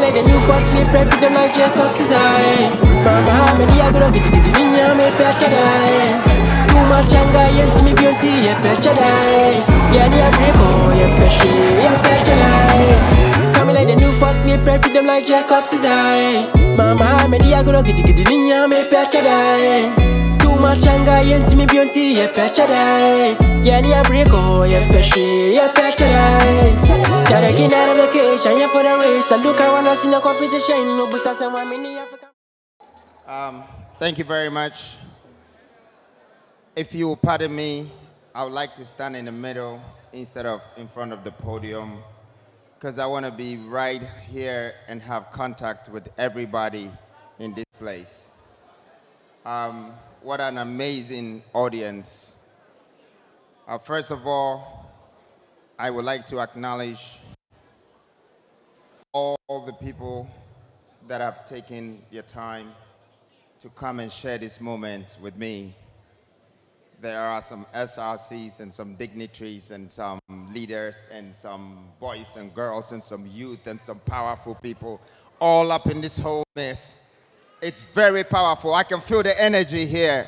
like the new fuck me, pray for them like Jacob's design. Kwame Bediako, get the ninya me pechadai. Too much anger, yens me beauty, ye pechadai. Yeah, near breako, ye peshi, ye pechadai. Coming like the new fuck me, pray for them like Jacob's design. Kwame Bediako, get the ninya me pechadai. Machanga yenti mi beauty ye pechadai. Yeah, near breako, ye peshi, ye pechadai. Taking out of vacation, yeah, for the race. I look, I wanna see no competition. No busa and 1 minute Africa. Thank you very much. If you will pardon me, I would like to stand in the middle instead of in front of the podium, because I want to be right here and have contact with everybody in this place. What an amazing audience. First of all, I would like to acknowledge all the people that have taken their time to come and share this moment with me. There are some SRCs and some dignitaries and some leaders and some boys and girls and some youth and some powerful people all up in this whole mess. It's very powerful. I can feel the energy here.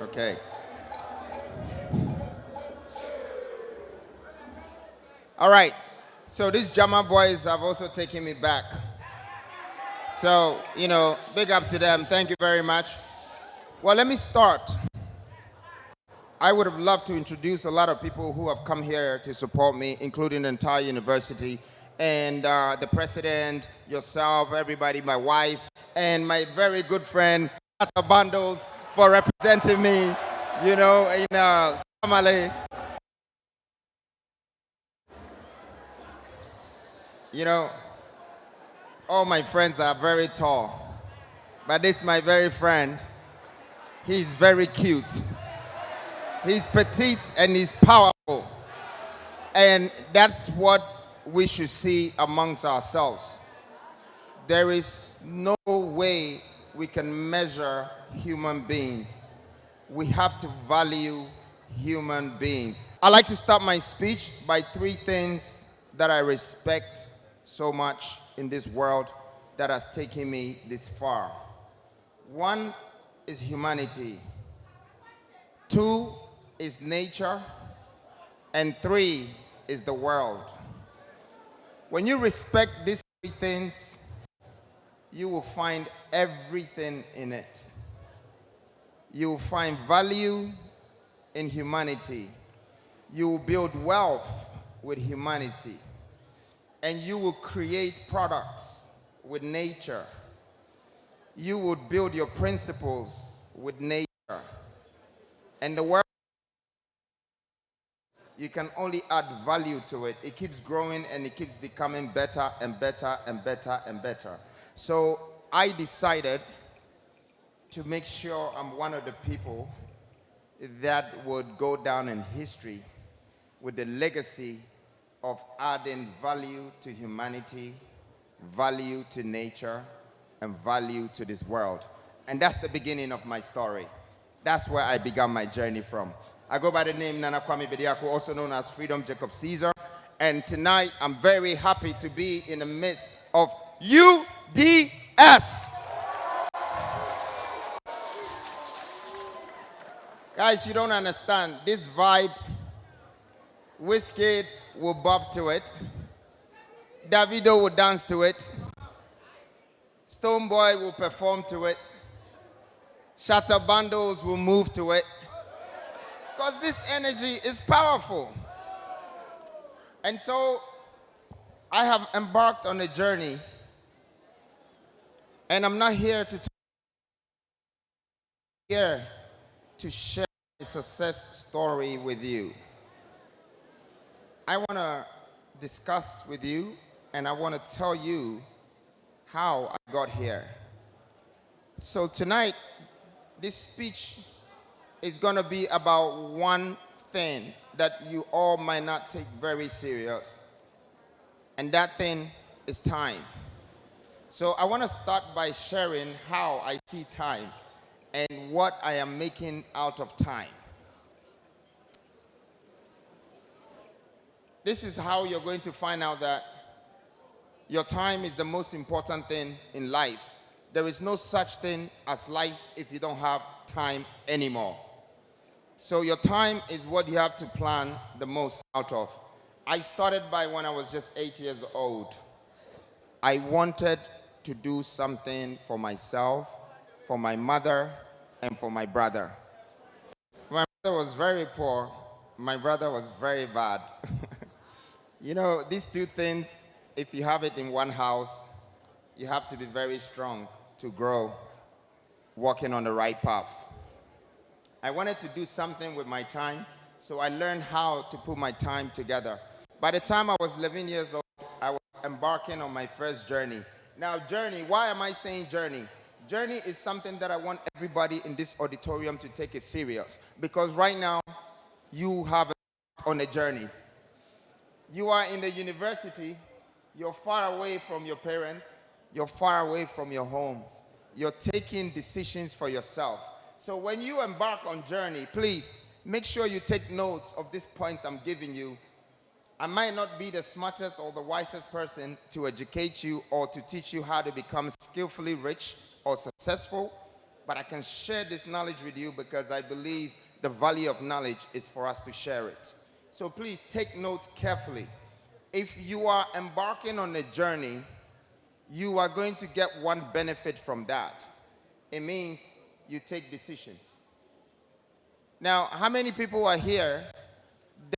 Okay. All right. So these Jama boys have also taken me back. So, big up to them. Thank you very much. Well, let me start. I would have loved to introduce a lot of people who have come here to support me, including the entire university, and the president, yourself, everybody, my wife, and my very good friend, Bundles, for representing me, in Tamale. All my friends are very tall, but this is my very friend. He's very cute. He's petite and he's powerful. And that's what we should see amongst ourselves. There is no way we can measure human beings. We have to value human beings. I like to start my speech by 3 things that I respect so much in this world that has taken me this far. 1 is humanity. 2 is nature. And 3 is the world. When you respect these 3 things, you will find everything in it. You will find value in humanity. You will build wealth with humanity. And you will create products with nature. You will build your principles with nature. And the world, you can only add value to it. It keeps growing and it keeps becoming better and better and better and better. So I decided to make sure I'm one of the people that would go down in history with the legacy of adding value to humanity, value to nature, and value to this world. And that's the beginning of my story. That's where I began my journey from. I go by the name Nana Kwame Bediako, also known as Freedom Jacob Caesar. And tonight, I'm very happy to be in the midst of UDS. Guys, you don't understand. This vibe, Wizkid will bob to it. Davido will dance to it. Stonebwoy will perform to it. Shatter Bundles will move to it. Because this energy is powerful. And so I have embarked on a journey. And I'm not here to share a success story with you. I want to discuss with you, and I want to tell you how I got here. So tonight, this speech is going to be about one thing that you all might not take very serious, and that thing is time. So I want to start by sharing how I see time and what I am making out of time. This is how you're going to find out that your time is the most important thing in life. There is no such thing as life if you don't have time anymore. So your time is what you have to plan the most out of. I started by when I was just 8 years old. I wanted to do something for myself, for my mother, and for my brother. My mother was very poor. My brother was very bad. You know, these two things, if you have it in one house, you have to be very strong to grow, walking on the right path. I wanted to do something with my time, so I learned how to put my time together. By the time I was 11 years old, I was embarking on my first journey. Now, journey, why am I saying journey? Journey is something that I want everybody in this auditorium to take it serious, because right now, you have on a journey. You are in the university, you're far away from your parents, you're far away from your homes. You're taking decisions for yourself. So when you embark on journey, please make sure you take notes of these points I'm giving you. I might not be the smartest or the wisest person to educate you or to teach you how to become skillfully rich or successful, but I can share this knowledge with you because I believe the value of knowledge is for us to share it. So please take notes carefully. If you are embarking on a journey, you are going to get one benefit from that. It means you take decisions. Now, how many people are here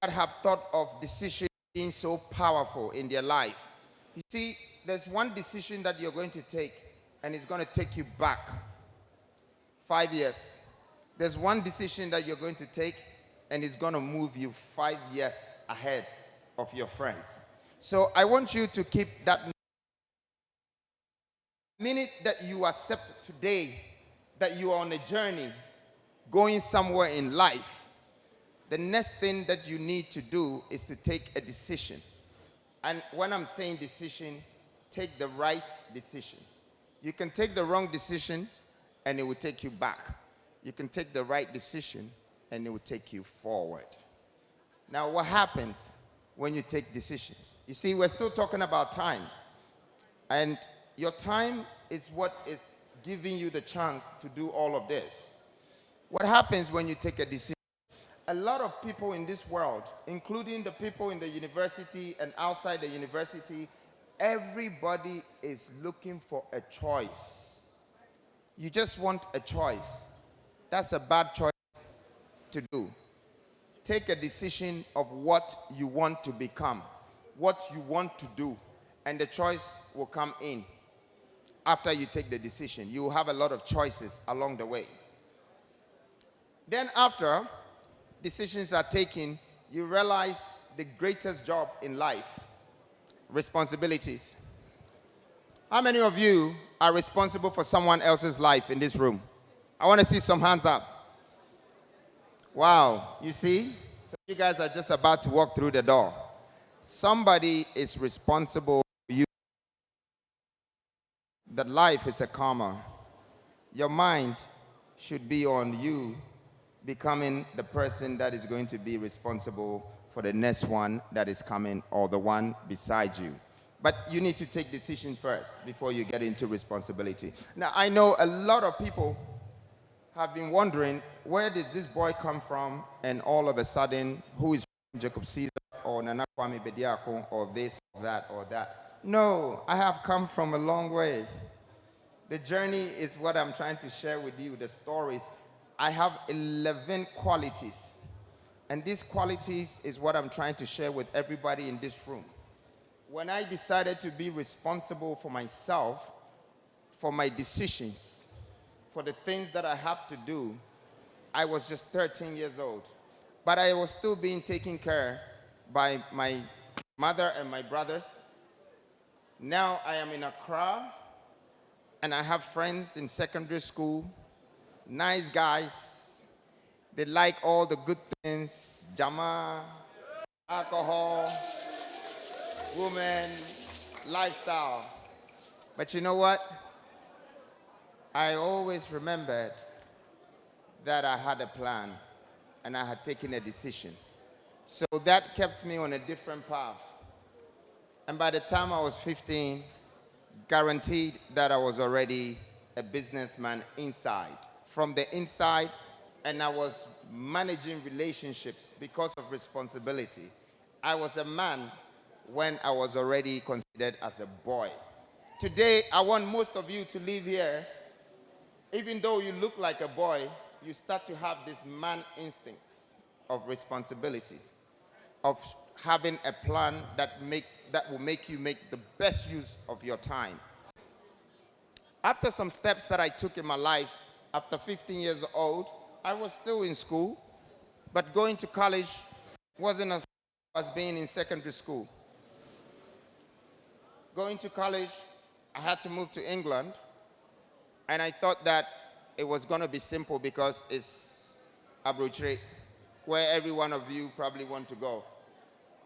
that have thought of decisions being so powerful in their life? You see, there's one decision that you're going to take, and it's going to take you back 5 years. There's one decision that you're going to take, and it's going to move you 5 years ahead of your friends. So I want you to keep that. The minute that you accept today that you are on a journey going somewhere in life, the next thing that you need to do is to take a decision. And when I'm saying decision, take the right decision. You can take the wrong decision and it will take you back. You can take the right decision and it will take you forward. Now, what happens when you take decisions? You see, we're still talking about time. And your time is what is giving you the chance to do all of this. What happens when you take a decision? A lot of people in this world, including the people in the university and outside the university, everybody is looking for a choice. You just want a choice. That's a bad choice to do. Take a decision of what you want to become, what you want to do, and the choice will come in. After you take the decision, you will have a lot of choices along the way. Then after decisions are taken, you realize the greatest job in life: responsibilities. How many of you are responsible for someone else's life in this room? I want to see some hands up. Wow, you see? So you guys are just about to walk through the door. Somebody is responsible for you. That life is a karma. Your mind should be on you becoming the person that is going to be responsible for the next one that is coming or the one beside you. But you need to take decisions first before you get into responsibility. Now, I know a lot of people have been wondering, where did this boy come from? And all of a sudden, who is Jacob Caesar or Nana Kwame Bediako or this or that or that? No, I have come from a long way. The journey is what I'm trying to share with you, the stories. I have 11 qualities. And these qualities is what I'm trying to share with everybody in this room. When I decided to be responsible for myself, for my decisions, for the things that I have to do, I was just 13 years old. But I was still being taken care by my mother and my brothers. Now I am in Accra. And I have friends in secondary school, nice guys. They like all the good things, jama, alcohol, women, lifestyle. But you know what? I always remembered that I had a plan and I had taken a decision. So that kept me on a different path. And by the time I was 15, guaranteed that I was already a businessman inside. From the inside, and I was managing relationships because of responsibility. I was a man when I was already considered as a boy. Today, I want most of you to live here. Even though you look like a boy, you start to have this man instincts of responsibilities, of having a plan that will make you make the best use of your time. After some steps that I took in my life, after 15 years old, I was still in school, but going to college wasn't as being in secondary school. Going to college, I had to move to England, and I thought that it was going to be simple because it's Abuja, where every one of you probably want to go.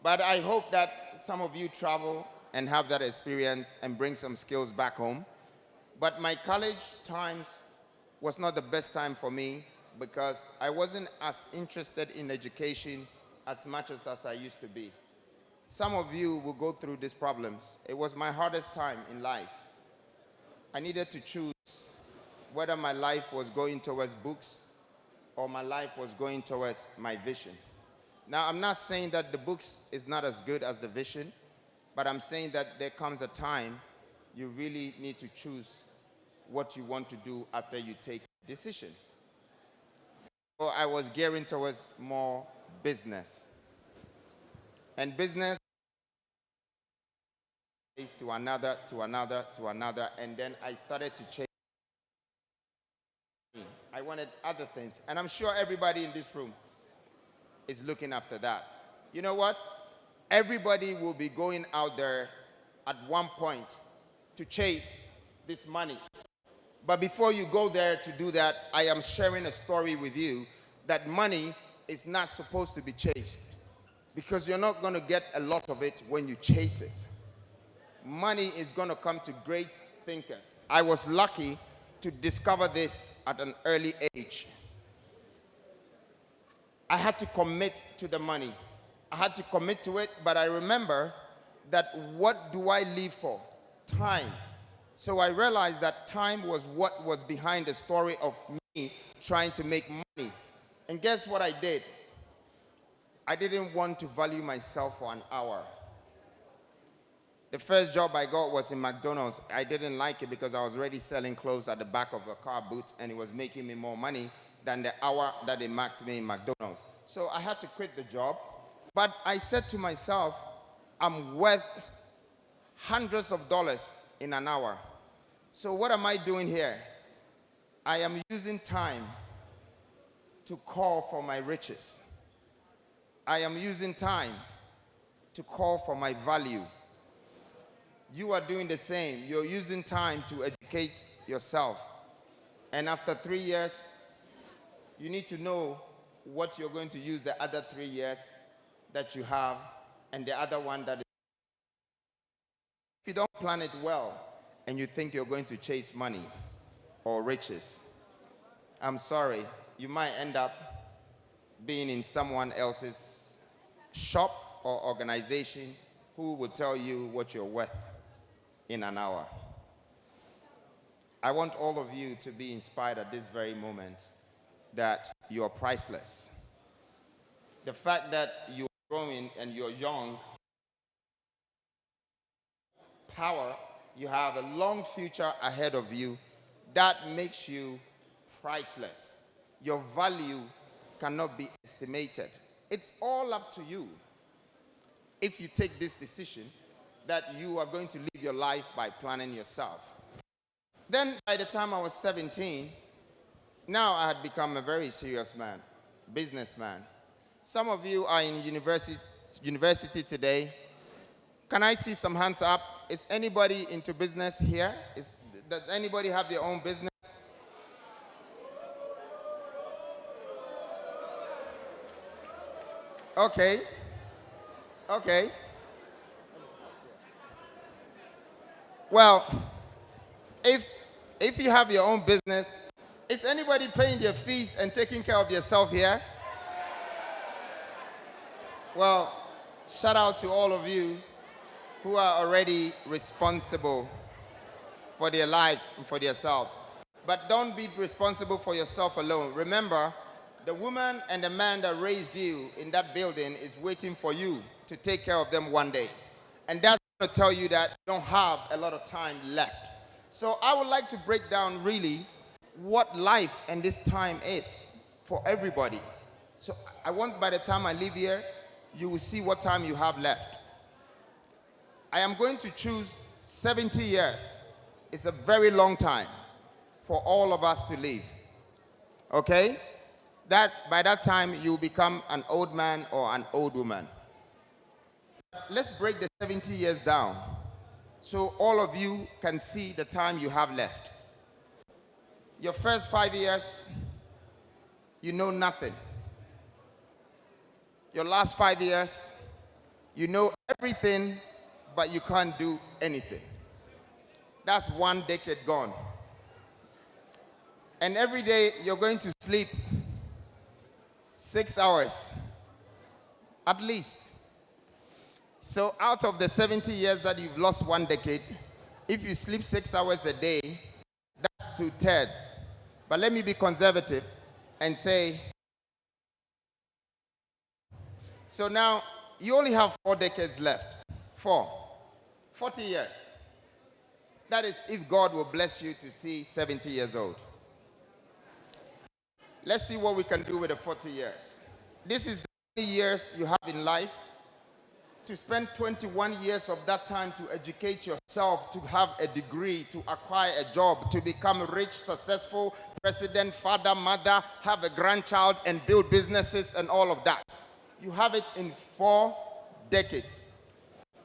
But I hope that some of you travel and have that experience and bring some skills back home. But my college times was not the best time for me because I wasn't as interested in education as much as I used to be. Some of you will go through these problems. It was my hardest time in life. I needed to choose whether my life was going towards books or my life was going towards my vision. Now, I'm not saying that the books is not as good as the vision, but I'm saying that there comes a time you really need to choose what you want to do after you take a decision. So I was gearing towards more business. And business is to another, to another, to another, and then I started to change. I wanted other things, and I'm sure everybody in this room is looking after that. You know what? Everybody will be going out there at one point to chase this money. But before you go there to do that, I am sharing a story with you that money is not supposed to be chased because you're not going to get a lot of it when you chase it. Money is going to come to great thinkers. I was lucky to discover this at an early age. I had to commit to the money. I had to commit to it, but I remember that what do I live for? Time. So I realized that time was what was behind the story of me trying to make money. And guess what I did? I didn't want to value myself for an hour. The first job I got was in McDonald's. I didn't like it because I was already selling clothes at the back of a car boot and it was making me more money than the hour that they marked me in McDonald's. So I had to quit the job. But I said to myself, I'm worth hundreds of dollars in an hour. So what am I doing here? I am using time to call for my riches. I am using time to call for my value. You are doing the same. You're using time to educate yourself. And after 3 years, you need to know what you're going to use the other 3 years that you have and the other one that is. If you don't plan it well and you think you're going to chase money or riches, I'm sorry, you might end up being in someone else's shop or organization who will tell you what you're worth in an hour. I want all of you to be inspired at this very moment that you are priceless. The fact that you're growing and you're young, power, you have a long future ahead of you, that makes you priceless. Your value cannot be estimated. It's all up to you. If you take this decision that you are going to live your life by planning yourself. Then by the time I was 17, now I had become a very serious man, businessman. Some of you are in university today. Can I see some hands up? Is anybody into business here? Does anybody have their own business? Okay. Okay. Well, if you have your own business, is anybody paying their fees and taking care of yourself here? Well, shout out to all of you who are already responsible for their lives and for themselves. But don't be responsible for yourself alone. Remember, the woman and the man that raised you in that building is waiting for you to take care of them one day. And that's going to tell you that you don't have a lot of time left. So I would like to break down really what life and this time is for everybody. So I want by the time I leave here, you will see what time you have left. I am going to choose 70 years. It's a very long time for all of us to live. Okay? That by that time you become an old man or an old woman. Let's break the 70 years down so all of you can see the time you have left. Your first 5 years, you know nothing. Your last 5 years, you know everything, but you can't do anything. That's 1 decade gone. And every day you're going to sleep 6 hours, at least. So out of the 70 years that you've lost 1 decade, if you sleep 6 hours a day, that's 2/3. But let me be conservative and say, so now you only have 4 decades left. 40 years. That is if God will bless you to see 70 years old. Let's see what we can do with the 40 years. This is the only years you have in life. To spend 21 years of that time to educate yourself, to have a degree, to acquire a job, to become rich, successful, president, father, mother, have a grandchild, and build businesses and all of that. You have it in 4 decades.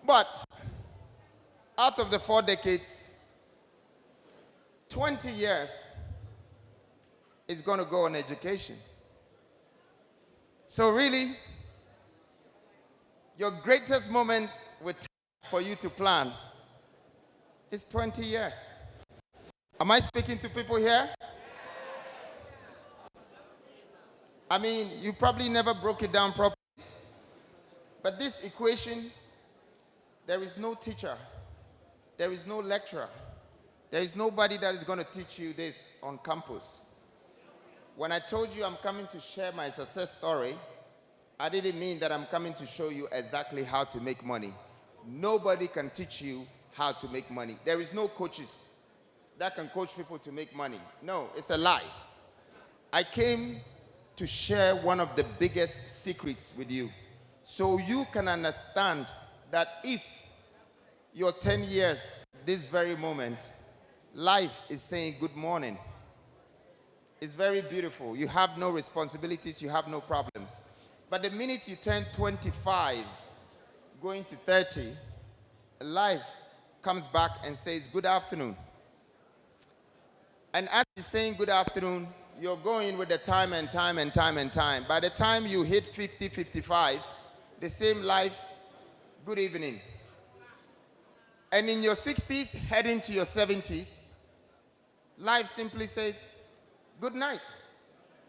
But out of the 4 decades, 20 years is going to go on education. So really, your greatest moment with for you to plan is 20 years. Am I speaking to people here? I mean, you probably never broke it down properly. But this equation, there is no teacher. There is no lecturer. There is nobody that is going to teach you this on campus. When I told you I'm coming to share my success story, I didn't mean that I'm coming to show you exactly how to make money. Nobody can teach you how to make money. There is no coaches that can coach people to make money. No, it's a lie. I came to share one of the biggest secrets with you so you can understand that if your 10 years, this very moment, life is saying good morning. It's very beautiful. You have no responsibilities, you have no problems. But the minute you turn 25, going to 30, life comes back and says, good afternoon. And as it's saying good afternoon, you're going with the time and time and time and time. By the time you hit 50, 55, the same life, good evening. And in your 60s, heading to your 70s, life simply says, good night.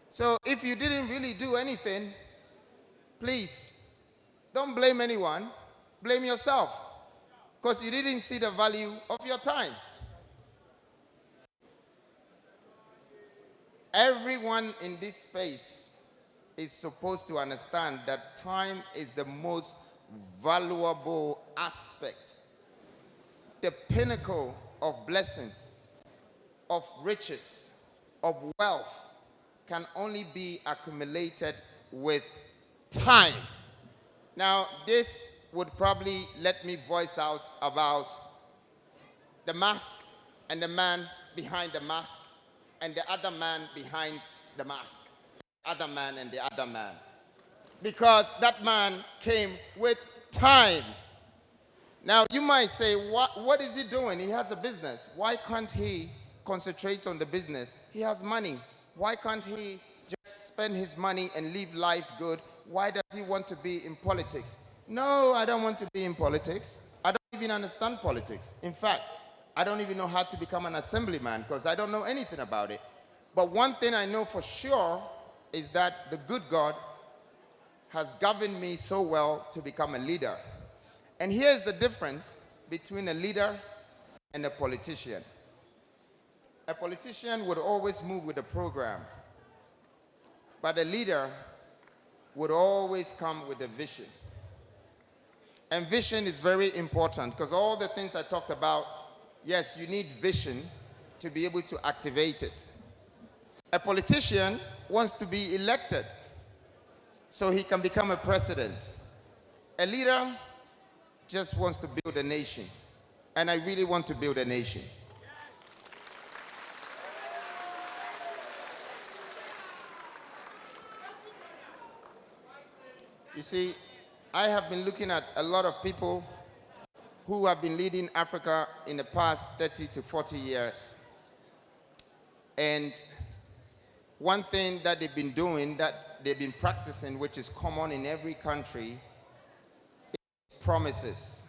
So if you didn't really do anything, please, don't blame anyone. Blame yourself. Because you didn't see the value of your time. Everyone in this space is supposed to understand that time is the most valuable aspect, the pinnacle of blessings, of riches, of wealth can only be accumulated with time. Now, this would probably let me voice out about the mask and the man behind the mask and the other man behind the mask. Other man and the other man. Because that man came with time. Now, you might say, what is he doing? He has a business. Why can't he concentrate on the business. He has money. Why can't he just spend his money and live life good? Why does he want to be in politics? No, I don't want to be in politics. I don't even understand politics. In fact, I don't even know how to become an assemblyman because I don't know anything about it. But one thing I know for sure is that the good God has governed me so well to become a leader. And here's the difference between a leader and a politician. A politician would always move with a program, but a leader would always come with a vision. And vision is very important because all the things I talked about, yes, you need vision to be able to activate it. A politician wants to be elected so he can become a president. A leader just wants to build a nation. And I really want to build a nation. You see, I have been looking at a lot of people who have been leading Africa in the past 30 to 40 years. And one thing that they've been doing, that they've been practicing, which is common in every country, is promises.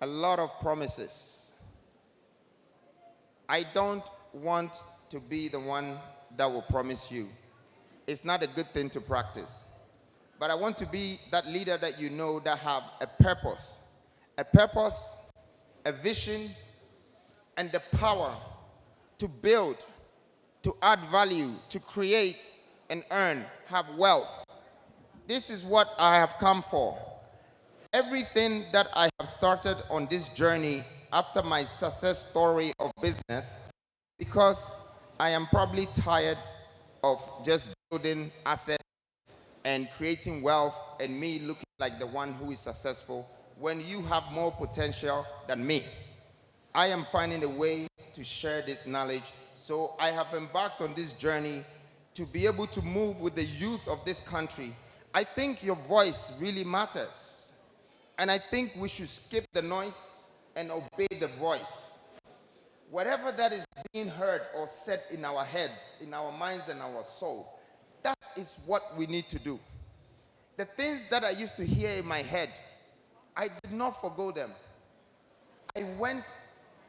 A lot of promises. I don't want to be the one that will promise you. It's not a good thing to practice. But I want to be that leader that you know that have a purpose, a vision, and the power to build, to add value, to create and earn, have wealth. This is what I have come for. Everything that I have started on this journey after my success story of business, because I am probably tired of just building assets and creating wealth and me looking like the one who is successful when you have more potential than me. I am finding a way to share this knowledge. So I have embarked on this journey to be able to move with the youth of this country. I think your voice really matters. And I think we should skip the noise and obey the voice. Whatever that is being heard or said in our heads, in our minds and our soul, that is what we need to do. The things that I used to hear in my head, I did not forgo them. I went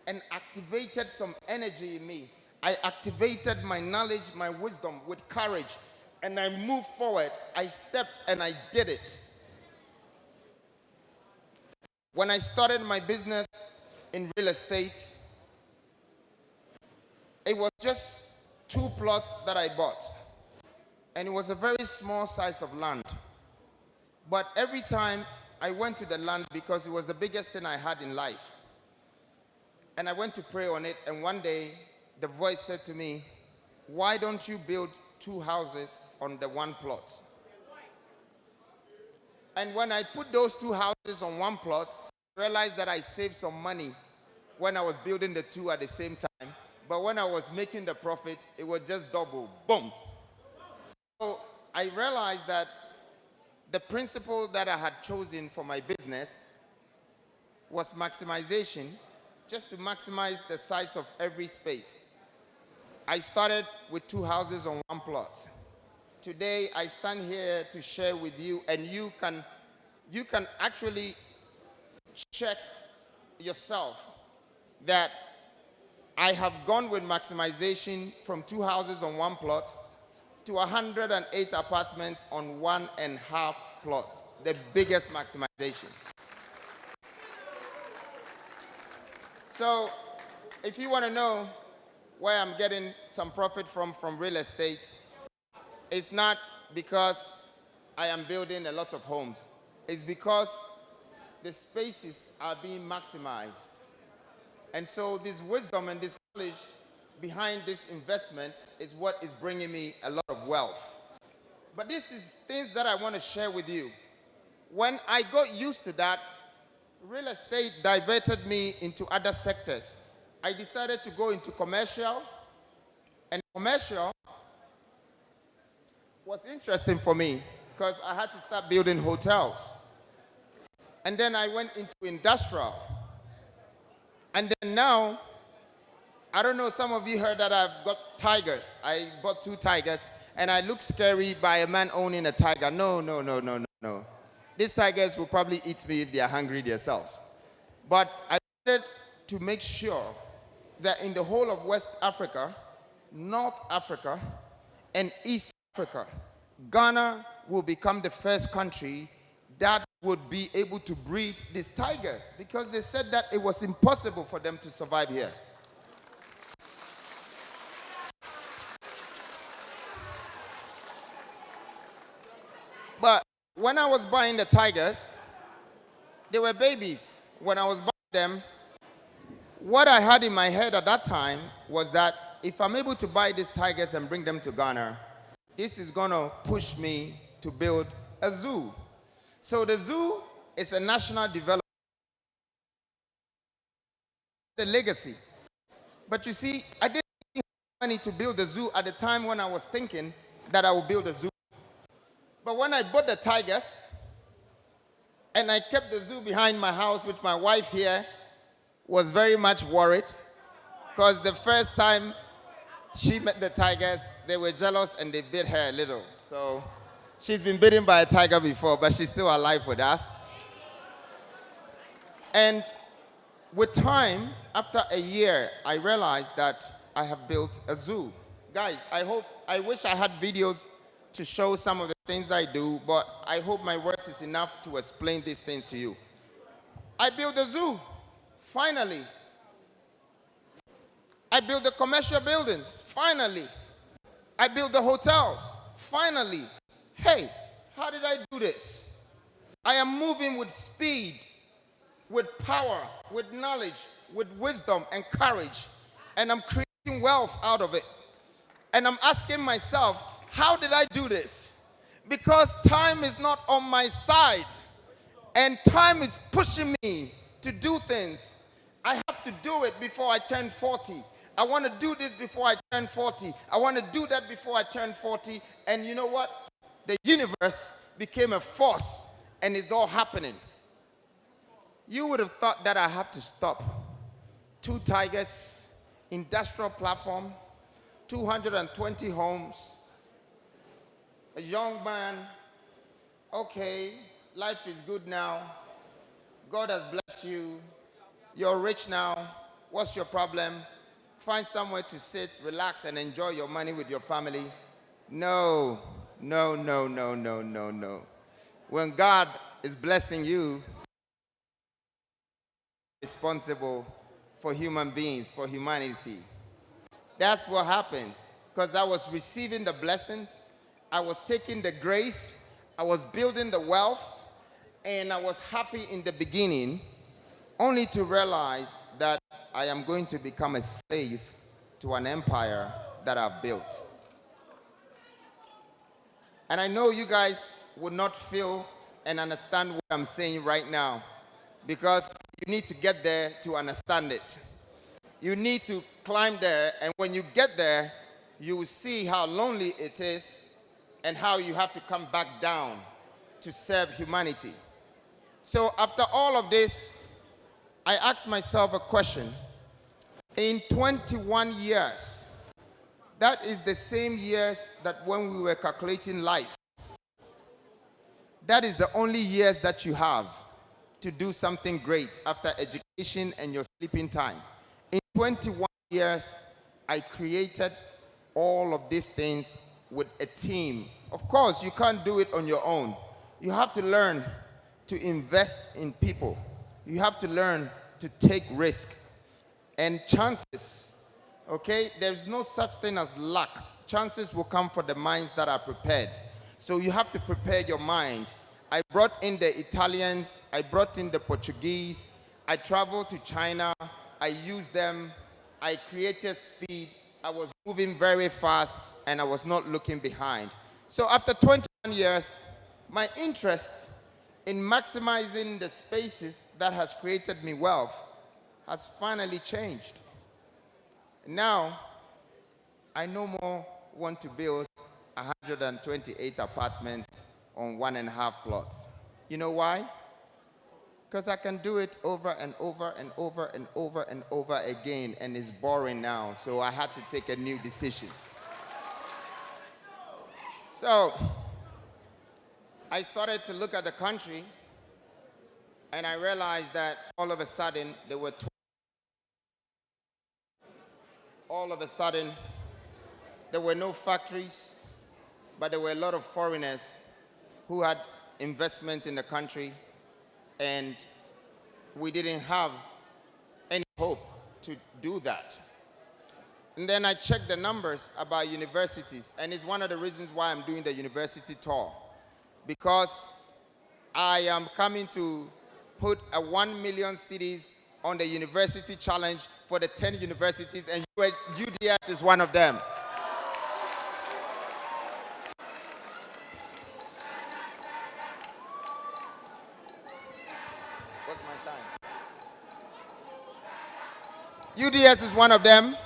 and activated some energy in me. I activated my knowledge, my wisdom with courage, and I moved forward. I stepped and I did it. When I started my business in real estate, it was just 2 plots that I bought. And it was a very small size of land. But every time I went to the land, because it was the biggest thing I had in life, and I went to pray on it, and one day the voice said to me, why don't you build 2 houses on the 1 plot? And when I put those 2 houses on 1 plot, I realized that I saved some money when I was building the 2 at the same time. But when I was making the profit, it was just double. Boom. So I realized that the principle that I had chosen for my business was maximization, just to maximize the size of every space. I started with 2 houses on 1 plot. Today, I stand here to share with you, and you can actually check yourself that I have gone with maximization from 2 houses on 1 plot to 108 apartments on 1.5 plots, the biggest maximization. So, if you want to know where I'm getting some profit from real estate, it's not because I am building a lot of homes. It's because the spaces are being maximized. And so this wisdom and this knowledge behind this investment is what is bringing me a lot of wealth. But this is things that I want to share with you. When I got used to that, real estate diverted me into other sectors. I decided to go into commercial, and commercial was interesting for me because I had to start building hotels. And then I went into industrial. And then now, I don't know, some of you heard that I've got tigers. I bought 2 tigers, and I look scary by a man owning a tiger. No, no, no, no, no, no. These tigers will probably eat me if they are hungry themselves. But I wanted to make sure that in the whole of West Africa, North Africa, and East Africa, Ghana will become the first country that would be able to breed these tigers, because they said that it was impossible for them to survive here. But when I was buying the tigers, they were babies. When I was buying them, what I had in my head at that time was that if I'm able to buy these tigers and bring them to Ghana, this is going to push me to build a zoo. So the zoo is a national development, a legacy. But you see, I didn't have money to build a zoo at the time when I was thinking that I would build a zoo. But when I bought the tigers, and I kept the zoo behind my house, which my wife here was very much worried, because the first time she met the tigers, they were jealous and they bit her a little. So she's been bitten by a tiger before, but she's still alive with us. And with time, after a year, I realized that I have built a zoo. Guys, I wish I had videos to show some of the things I do, but I hope my words is enough to explain these things to you. I built a zoo, finally. I built the commercial buildings, finally. I built the hotels, finally. Hey, how did I do this? I am moving with speed, with power, with knowledge, with wisdom and courage, and I'm creating wealth out of it. And I'm asking myself, how did I do this? Because time is not on my side, and time is pushing me to do things. I have to do it before I turn 40. I want to do this before I turn 40. I want to do that before I turn 40. And you know what? The universe became a force, and it's all happening. You would have thought that I have to stop. 2 tigers, industrial platform, 220 homes, a young man. Okay, life is good now. God has blessed you. You're rich now. What's your problem? Find somewhere to sit, relax, and enjoy your money with your family. No, no, no, no, no, no, no. When God is blessing you, responsible for human beings, for humanity. That's what happens. Because I was receiving the blessings, I was taking the grace, I was building the wealth, and I was happy in the beginning, only to realize that I am going to become a slave to an empire that I've built. And I know you guys would not feel and understand what I'm saying right now, because you need to get there to understand it. You need to climb there, and when you get there, you will see how lonely it is and how you have to come back down to serve humanity. So after all of this, I asked myself a question. In 21 years, that is the same years that when we were calculating life. That is the only years that you have to do something great after education and your sleeping time. In 21 years, I created all of these things with a team. Of course, you can't do it on your own. You have to learn to invest in people. You have to learn to take risk and chances. Okay, there's no such thing as luck. Chances will come for the minds that are prepared. So you have to prepare your mind. I brought in the Italians, I brought in the Portuguese, I traveled to China, I used them, I created speed, I was moving very fast, and I was not looking behind. So after 21 years, my interest in maximizing the spaces that has created me wealth has finally changed. Now, I no more want to build 128 apartments on 1.5 plots. You know why? Because I can do it over and over and over and over and over again, and it's boring now. So I had to take a new decision. So I started to look at the country, and I realized that all of a sudden there were no factories, but there were a lot of foreigners who had investment in the country, and we didn't have any hope to do that. And then I checked the numbers about universities, and it's one of the reasons why I'm doing the university tour, because I am coming to put a 1 million cities on the university challenge for the 10 universities, and UDS is one of them. What's my time? UDS is one of them.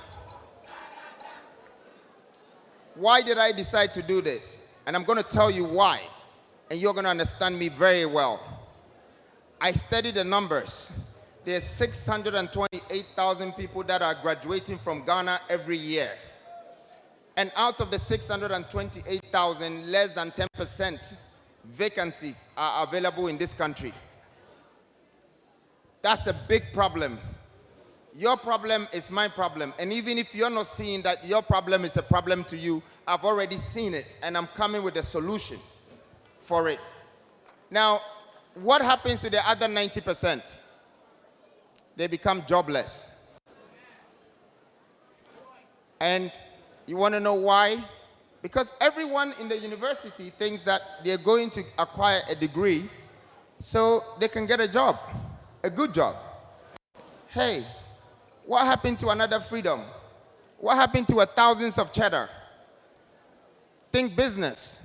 Why did I decide to do this? And I'm going to tell you why, and you're going to understand me very well. I studied the numbers. There's 628,000 people that are graduating from Ghana every year. And out of the 628,000, less than 10% vacancies are available in this country. That's a big problem. Your problem is my problem. And even if you're not seeing that your problem is a problem to you, I've already seen it, and I'm coming with a solution for it. Now, what happens to the other 90%? They become jobless. And you want to know why? Because everyone in the university thinks that they're going to acquire a degree so they can get a job, a good job. Hey, what happened to another freedom? What happened to thousands of cheddar? Think business.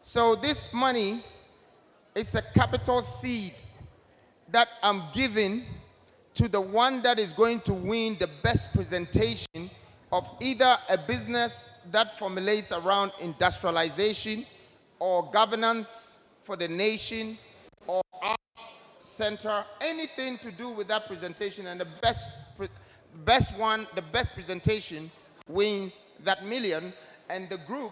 So this money is a capital seed that I'm giving to the one that is going to win the best presentation of either a business that formulates around industrialization or governance for the nation or art center, anything to do with that presentation, and the best presentation wins that million, and the group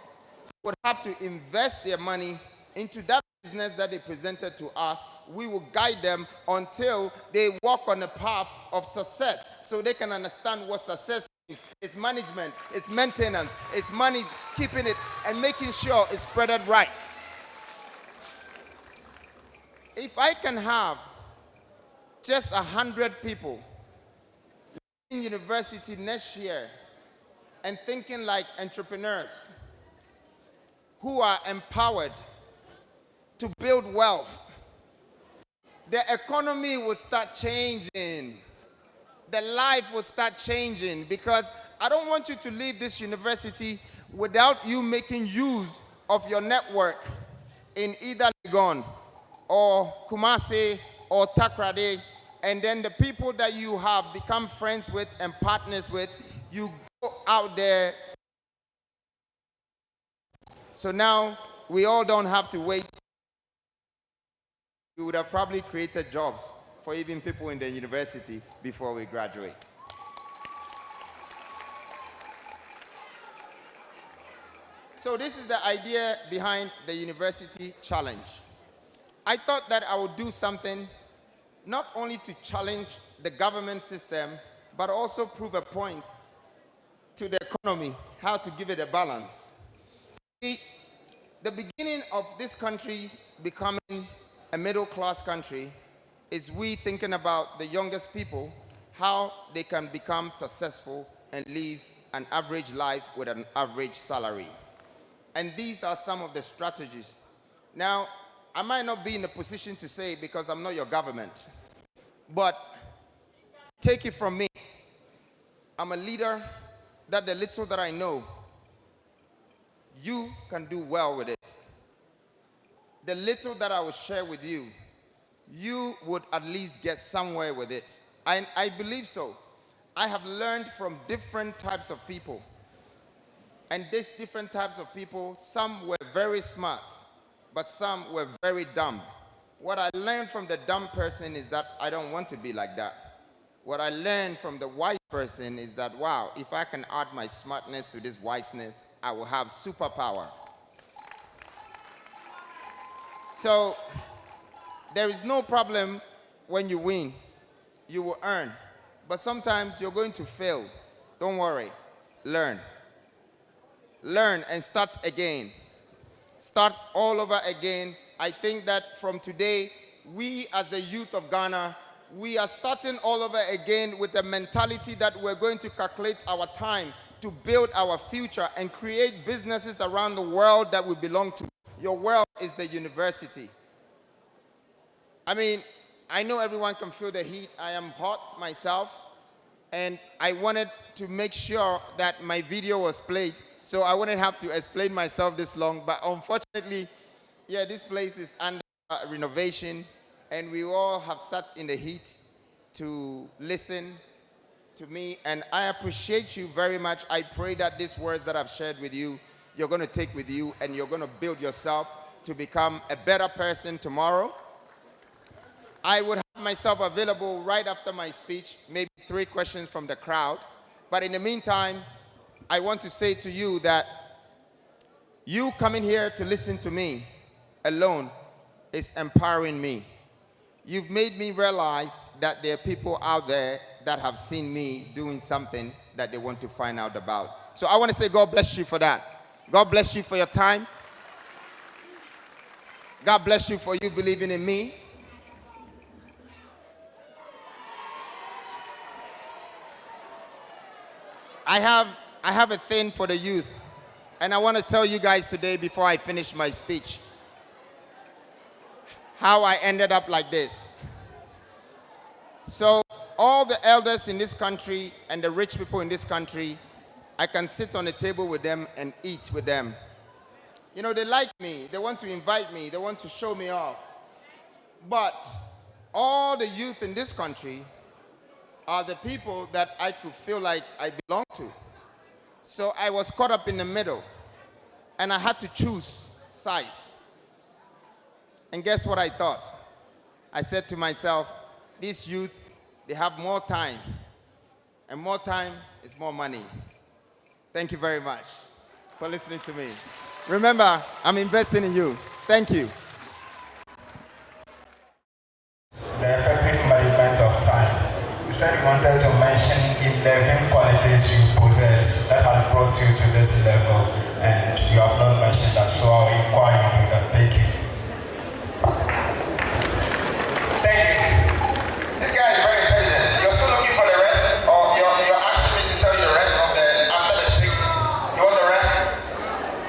would have to invest their money into that business that they presented to us. We will guide them until they walk on the path of success, so they can understand what success means. It's management, it's maintenance, it's money, keeping it and making sure it's spreaded right. If I can have just 100 people in university next year and thinking like entrepreneurs who are empowered to build wealth, the economy will start changing. The life will start changing, because I don't want you to leave this university without you making use of your network in either Legon or Kumasi or Takrade, and then the people that you have become friends with and partners with, you go out there. So now we all don't have to wait. We would have probably created jobs for even people in the university before we graduate. So this is the idea behind the university challenge. I thought that I would do something not only to challenge the government system, but also prove a point to the economy, how to give it a balance. See, the beginning of this country becoming a middle-class country is we thinking about the youngest people, how they can become successful and live an average life with an average salary. And these are some of the strategies. Now, I might not be in a position to say, because I'm not your government, but take it from me. I'm a leader that the little that I know, you can do well with it. The little that I will share with you, you would at least get somewhere with it. I believe so. I have learned from different types of people. And these different types of people, some were very smart, but some were very dumb. What I learned from the dumb person is that I don't want to be like that. What I learned from the wise person is that, wow, if I can add my smartness to this wiseness, I will have superpower. So there is no problem when you win. You will earn. But sometimes you're going to fail. Don't worry. Learn. Learn and start again. Start all over again. I think that from today, we as the youth of Ghana, we are starting all over again with the mentality that we're going to calculate our time to build our future and create businesses around the world that we belong to. Your world is the university. I mean, I know everyone can feel the heat. I am hot myself, and I wanted to make sure that my video was played, so I wouldn't have to explain myself this long. But unfortunately, yeah, this place is under renovation, and we all have sat in the heat to listen to me, and I appreciate you very much. I pray that these words that I've shared with you, you're going to take with you, and you're going to build yourself to become a better person tomorrow. I would have myself available right after my speech, maybe 3 questions from the crowd. But in the meantime, I want to say to you that you coming here to listen to me alone is empowering me. You've made me realize that there are people out there that have seen me doing something that they want to find out about. So I want to say God bless you for that. God bless you for your time. God bless you for you believing in me. I have a thing for the youth, and I want to tell you guys today before I finish my speech how I ended up like this. So all the elders in this country and the rich people in this country, I can sit on a table with them and eat with them. You know, they like me, they want to invite me, they want to show me off. But all the youth in this country are the people that I could feel like I belong to. So I was caught up in the middle, and I had to choose sides. And guess what I thought? I said to myself, these youth, they have more time, and more time is more money. Thank you very much for listening to me. Remember, I'm investing in you. Thank you. The effective management of time. You said you wanted to mention 11 qualities you possess that has brought you to this level, and you have not mentioned that, so I'll inquire into that. Thank you. Thank you. This guy is very intelligent. You're still looking for the rest, or you're asking me to tell you the rest of the, after the 6? You want the rest?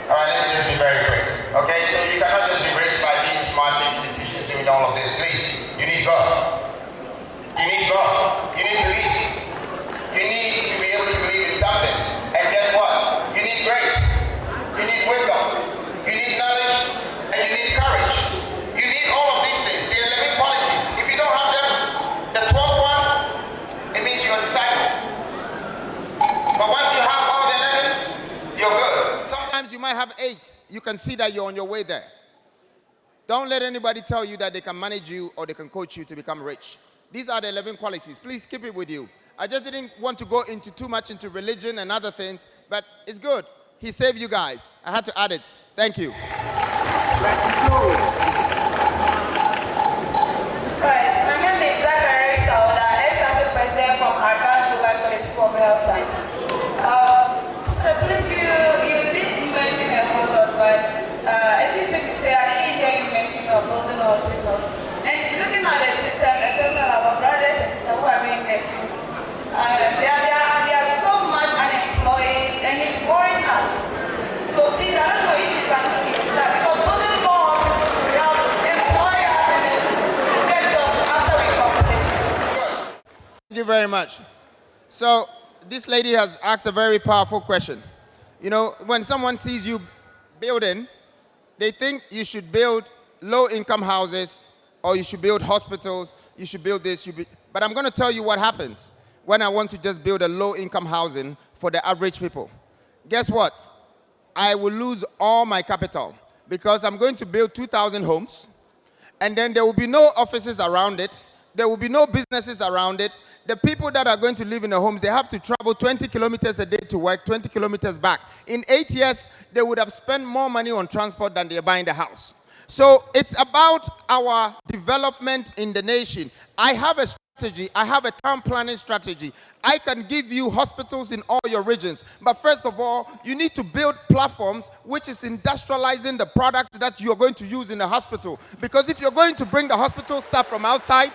All right, let me just be very quick. Okay, so you cannot just be rich by being smart, taking decisions, doing all of this. Please, you need God. You need God. You need belief. You need to be able to believe in something. And guess what? You need grace. You need wisdom. You need knowledge. And you need courage. You need all of these things. The 11 qualities. If you don't have them, the 12th one, it means you're a disciple. But once you have all the 11, you're good. Sometimes you might have 8. You can see that you're on your way there. Don't let anybody tell you that they can manage you or they can coach you to become rich. These are the 11 qualities. Please keep it with you. I just didn't want to go into too much into religion and other things, but it's good. He saved you guys. I had to add it. Thank you. Right, my name is Zachary Sauda, ex-assistant president from Advanced Global College for Health Science. Please, you did mention a whole lot, but excuse me to say, I didn't hear you mention building hospitals. And looking at the system, especially our brothers and sisters who are doing medicine, they are so much unemployed, and it's worrying us. So please, I don't know if you can look into that, because building more hospitals will help employers and get jobs after we complete. Thank you very much. So this lady has asked a very powerful question. You know, when someone sees you building, they think you should build low-income houses, or you should build hospitals, you should build this, but I'm going to tell you what happens when I want to just build a low-income housing for the average people. Guess what? I will lose all my capital, because I'm going to build 2,000 homes, And then there will be no offices around it. There will be no businesses around it. The people that are going to live in the homes, they have to travel 20 kilometers a day to work, 20 kilometers back. In 8 years, they would have spent more money on transport than they're buying the house. So it's about our development in the nation. I have a strategy. I have a town planning strategy. I can give you hospitals in all your regions. But first of all, you need to build platforms which is industrializing the product that you're going to use in the hospital. Because if you're going to bring the hospital staff from outside,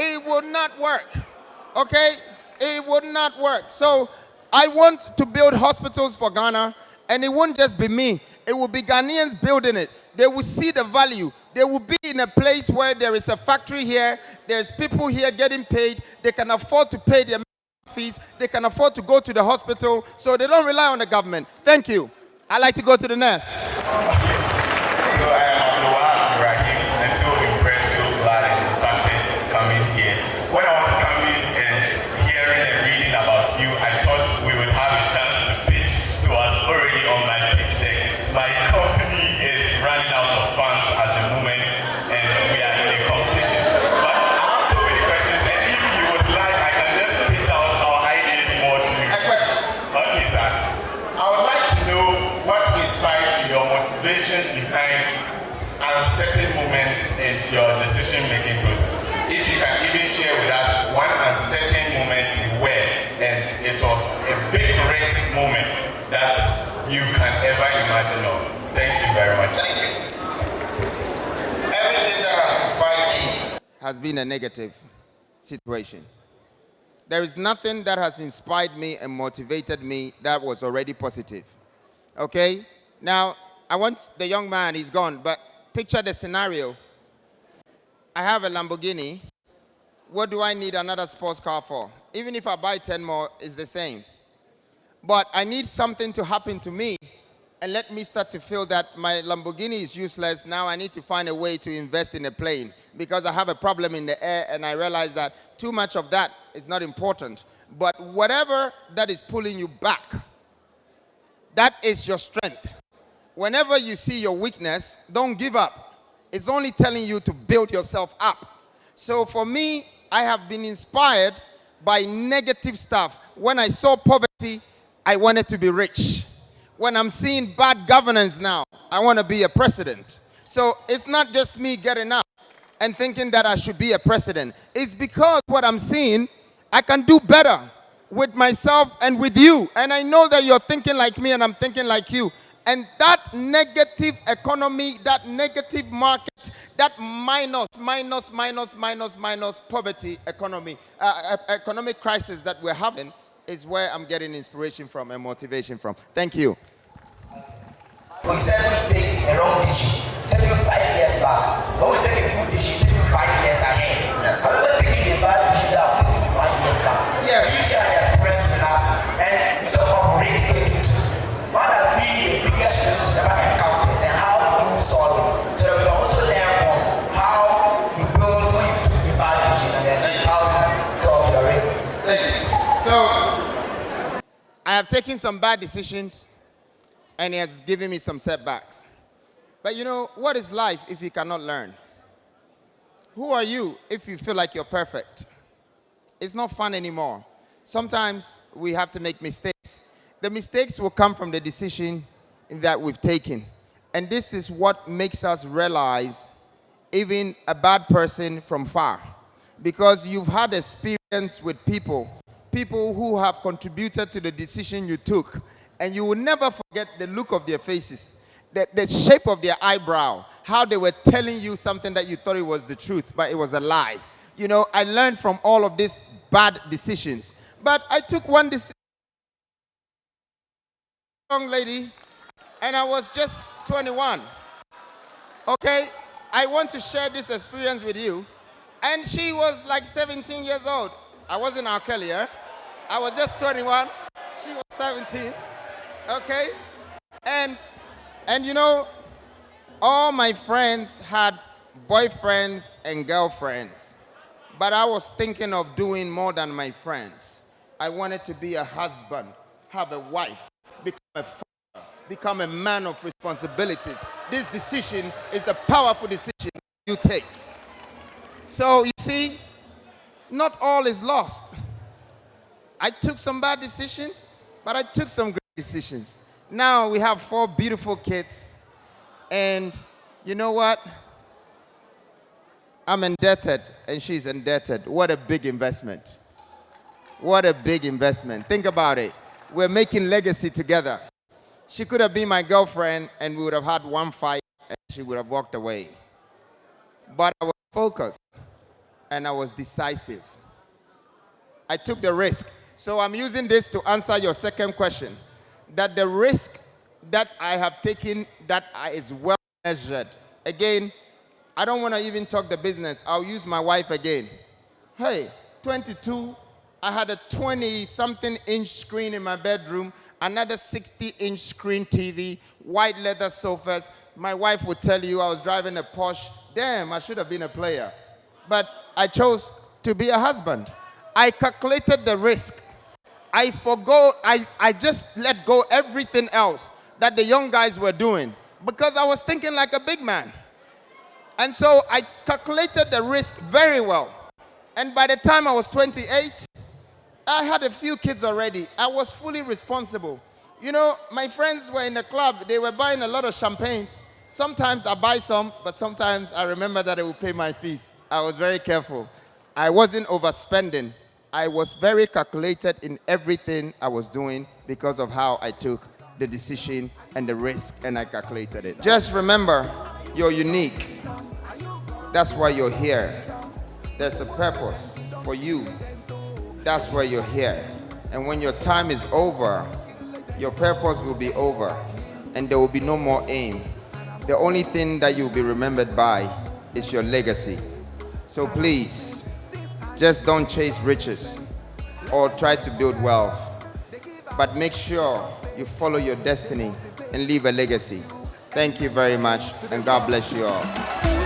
it would not work. Okay? It would not work. So I want to build hospitals for Ghana, and it won't just be me. It will be Ghanaians building it. They will see the value. They will be in a place where there is a factory here, there's people here getting paid, they can afford to pay their fees, they can afford to go to the hospital, so they don't rely on the government. Thank you. I'd like to go to the next. So I am Abdullah Rahim, and so impressed, so glad and impacted coming here. When I was coming and hearing and reading about you, I thought we would have a chance to pitch, so I was already on my pitch deck. My company is running out of funds at the moment, and we are in a competition. But I have so many questions, and if you would like, I can just pitch out our ideas more to you. A question. Okay, sir. I would like to know what inspired your motivation behind uncertain moments in your decision-making process. If you can even share with us one uncertain moment you were, and it was a big risk moment that you can ever imagine of. Thank you very much. Thank you. Everything that has inspired me has been a negative situation. There is nothing that has inspired me and motivated me that was already positive. Okay? Now, I want the young man, he's gone, but picture the scenario. I have a Lamborghini. What do I need another sports car for? Even if I buy 10 more, it's the same. But I need something to happen to me and let me start to feel that my Lamborghini is useless. Now I need to find a way to invest in a plane because I have a problem in the air and I realize that too much of that is not important. But whatever that is pulling you back, that is your strength. Whenever you see your weakness, don't give up. It's only telling you to build yourself up. So for me, I have been inspired by negative stuff. When I saw poverty, I wanted to be rich. When I'm seeing bad governance now, I want to be a president. So it's not just me getting up and thinking that I should be a president. It's because what I'm seeing, I can do better with myself and with you. And I know that you're thinking like me and I'm thinking like you. And that negative economy, that negative market, that minus poverty economy, economic crisis that we're having is where I'm getting inspiration from and motivation from. Thank you. We said we take a wrong decision. It takes you 5 years back. When we take a good decision, it takes you 5 years ahead. However, taking a bad decision that will take you 5 years back. Yeah. You share your experience with us, and we talk of risk taking. What has been the biggest risk you've ever encountered, and how do you solve it? So that we can also learn from how you build when you took the bad decision, and then how you solve your risk. Thank you. So, I have taken some bad decisions, and it has given me some setbacks. But you know, what is life if you cannot learn? Who are you if you feel like you're perfect? It's not fun anymore. Sometimes we have to make mistakes. The mistakes will come from the decision that we've taken. And this is what makes us realize even a bad person from far. Because you've had experience with people who have contributed to the decision you took. And you will never forget the look of their faces, the shape of their eyebrow, how they were telling you something that you thought it was the truth, but it was a lie. You know, I learned from all of these bad decisions. But I took one decision, young lady, and I was just 21. Okay? I want to share this experience with you. And she was like 17 years old. I wasn't R. Kelly, eh? I was just 21. She was 17. Okay? And you know, all my friends had boyfriends and girlfriends. But I was thinking of doing more than my friends. I wanted to be a husband, have a wife, become a father, become a man of responsibilities. This decision is the powerful decision you take. So you see, not all is lost. I took some bad decisions, but I took some great decisions. Now we have 4 beautiful kids, and you know what? I'm indebted, and she's indebted. What a big investment. What a big investment. Think about it. We're making legacy together. She could have been my girlfriend, and we would have had one fight, and she would have walked away. But I was focused, and I was decisive. I took the risk. So I'm using this to answer your second question, that the risk that I have taken that is well measured. Again, I don't want to even talk the business. I'll use my wife again. Hey, 22, I had a 20-something inch screen in my bedroom, another 60-inch screen TV, white leather sofas. My wife would tell you I was driving a Porsche. Damn, I should have been a player. But I chose to be a husband. I calculated the risk. I just let go everything else that the young guys were doing because I was thinking like a big man. And so I calculated the risk very well. And by the time I was 28, I had a few kids already. I was fully responsible. You know, my friends were in the club. They were buying a lot of champagnes. Sometimes I buy some, but sometimes I remember that they would pay my fees. I was very careful. I wasn't overspending. I was very calculated in everything I was doing because of how I took the decision and the risk, and I calculated it. Just remember, you're unique. That's why you're here. There's a purpose for you. That's why you're here. And when your time is over, your purpose will be over, and there will be no more aim. The only thing that you'll be remembered by is your legacy. So please, just don't chase riches or try to build wealth, but make sure you follow your destiny and leave a legacy. Thank you very much, and God bless you all.